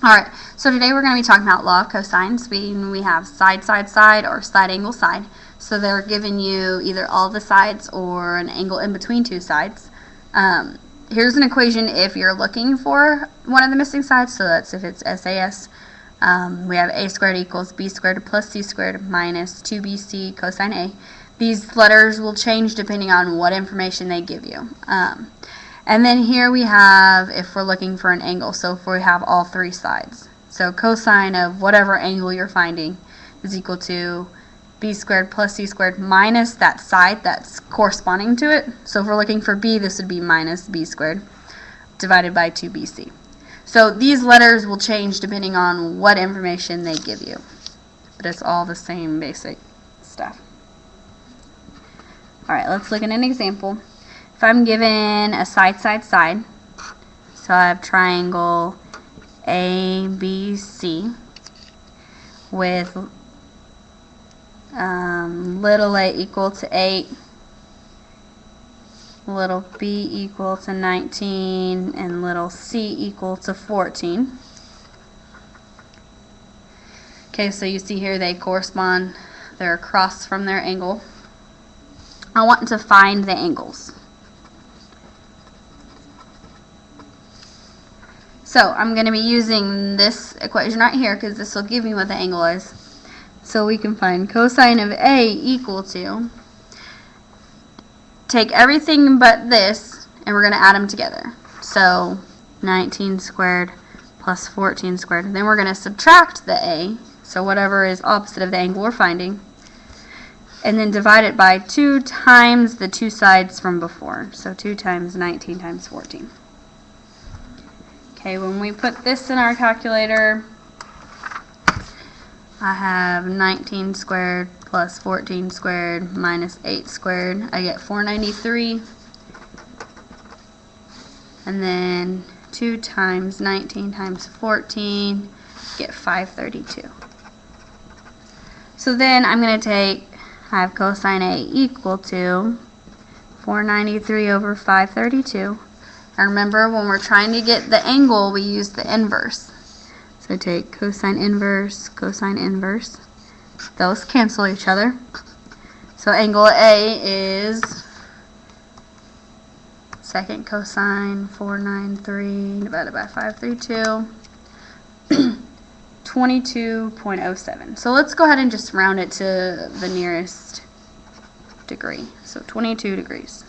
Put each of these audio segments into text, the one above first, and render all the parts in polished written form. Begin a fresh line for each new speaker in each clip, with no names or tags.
Alright, so today we're going to be talking about law of cosines. We have side, side, side, or side, angle, side. So they're giving you either all the sides or an angle in between two sides. Here's an equation if you're looking for one of the missing sides. So that's if it's SAS. We have a squared equals b squared plus c squared minus 2bc cosine a. These letters will change depending on what information they give you. And then here we have if we're looking for an angle, so if we have all three sides. So cosine of whatever angle you're finding is equal to b squared plus c squared minus that side that's corresponding to it. So if we're looking for b, this would be minus b squared divided by 2bc. So these letters will change depending on what information they give you. But it's all the same basic stuff. Alright, let's look at an example. If I'm given a side, side, side, so I have triangle ABC with little a equal to 8, little b equal to 19, and little c equal to 14. Okay, so you see here they correspond, they're across from their angle. I want to find the angles. So I'm going to be using this equation right here because this will give me what the angle is. So we can find cosine of A equal to, take everything but this and we're going to add them together. So 19 squared plus 14 squared. And then we're going to subtract the A, so whatever is opposite of the angle we're finding, and then divide it by 2 times the two sides from before. So 2 times 19 times 14. Okay, when we put this in our calculator, I have 19 squared plus 14 squared minus 8 squared. I get 493. And then 2 times 19 times 14, get 532. So then I'm going to I have cosine A equal to 493 over 532. And remember, when we're trying to get the angle, we use the inverse. So take cosine inverse, cosine inverse. Those cancel each other. So angle A is second cosine 493 divided by 532, 22.07. So let's go ahead and just round it to the nearest degree. So 22 degrees.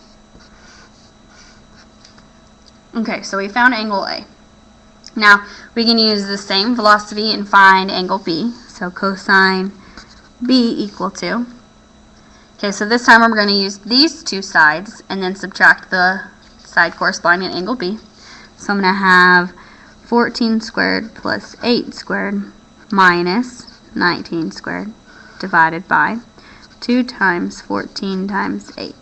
Okay, so we found angle A. Now, we can use the same velocity and find angle B. So cosine B equal to. Okay, so this time we're going to use these two sides and then subtract the side corresponding to angle B. So I'm going to have 14 squared plus 8 squared minus 19 squared divided by 2 times 14 times 8.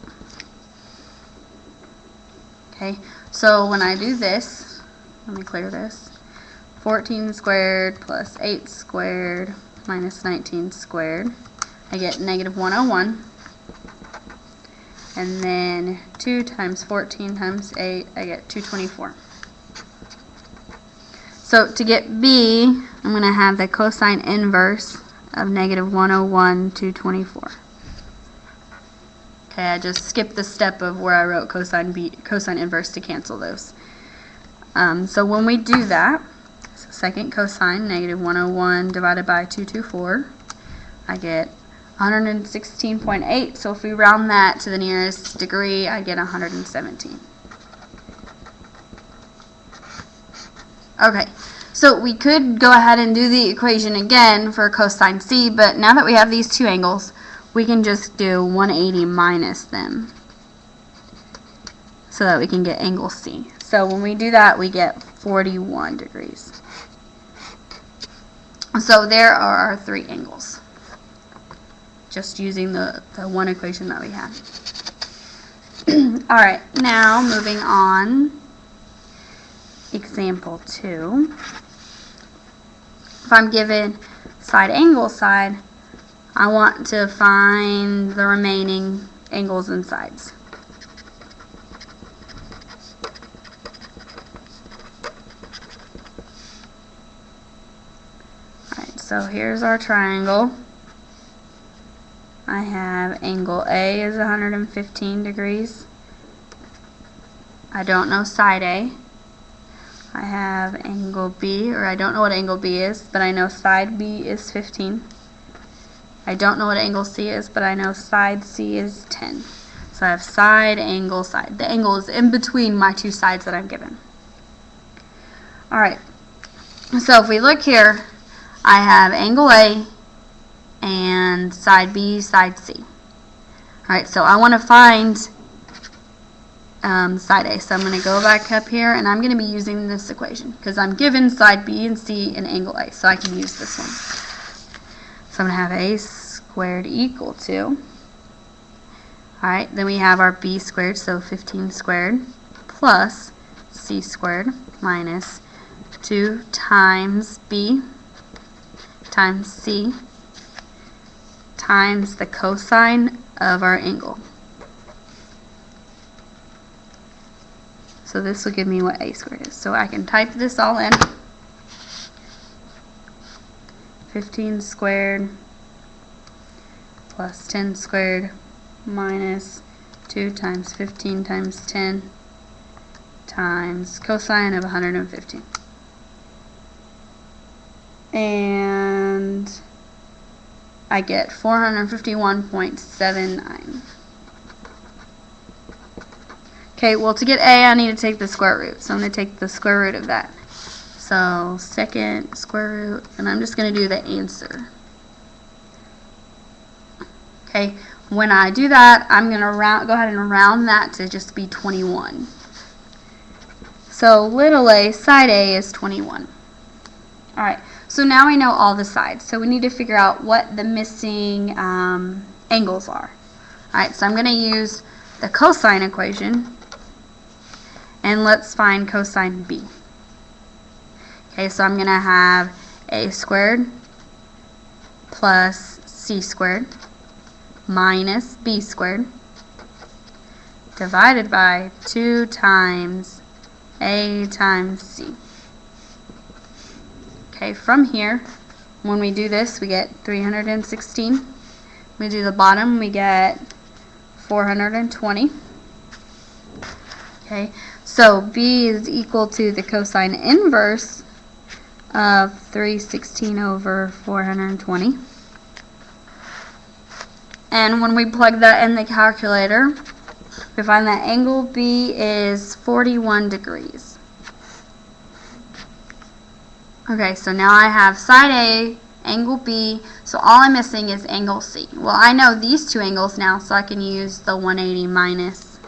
Okay, so when I do this, let me clear this, 14 squared plus 8 squared minus 19 squared, I get negative 101. And then 2 times 14 times 8, I get 224. So to get B, I'm going to have the cosine inverse of negative 101, 224. Okay, I just skipped the step of where I wrote cosine inverse to cancel those. So when we do that, so second cosine, negative 101 divided by 224, I get 116.8. So if we round that to the nearest degree, I get 117. Okay, so we could go ahead and do the equation again for cosine C, but now that we have these two angles, we can just do 180 minus them so that we can get angle C. So when we do that, we get 41 degrees. So there are our three angles, just using the one equation that we had. Alright, now moving on, example 2. If I'm given side angle side, I want to find the remaining angles and sides. so here's our triangle. I have angle A is 115 degrees. I don't know side A. I have angle B, or I don't know what angle B is, but I know side B is 15. I don't know what angle C is, but I know side C is 10. So I have side, angle, side. The angle is in between my two sides that I'm given. Alright, so if we look here, I have angle A and side B, side C. Alright, so I want to find side A. So I'm going to go back up here, and I'm going to be using this equation because I'm given side B and C and angle A, so I can use this one. So I'm going to have A squared equal to, alright, then we have our B squared, so 15 squared, plus C squared minus 2 times B times C times the cosine of our angle. So this will give me what A squared is. So I can type this all in. 15 squared plus 10 squared minus 2 times 15 times 10 times cosine of 115. And I get 451.79. Okay, well, to get A, I need to take the square root. So I'm going to take the square root of that. So second square root, and I'm just going to do the answer. Okay, when I do that, I'm going to go ahead and round that to just be 21. So little a, side A is 21. Alright, so now we know all the sides. So we need to figure out what the missing angles are. Alright, so I'm going to use the cosine equation, and let's find cosine B. Okay, so I'm going to have A squared plus C squared minus B squared divided by 2 times A times C. Okay, from here, when we do this, we get 316. We do the bottom, we get 420. Okay, so B is equal to the cosine inverse of 316 over 420. And when we plug that in the calculator, we find that angle B is 41 degrees. Okay, so now I have side A, angle B, so all I'm missing is angle C. Well, I know these two angles now, so I can use the 180 minus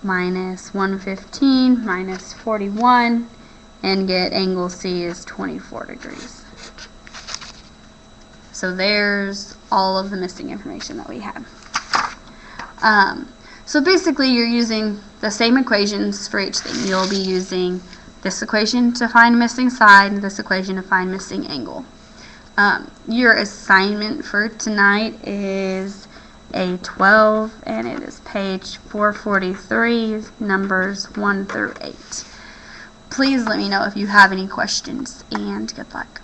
115 minus 41 and get angle C is 24 degrees. So there's all of the missing information that we had. So basically you're using the same equations for each thing. You'll be using this equation to find missing side, this equation to find missing angle. Your assignment for tonight is A12, and it is page 443, numbers 1 through 8. Please let me know if you have any questions, and good luck.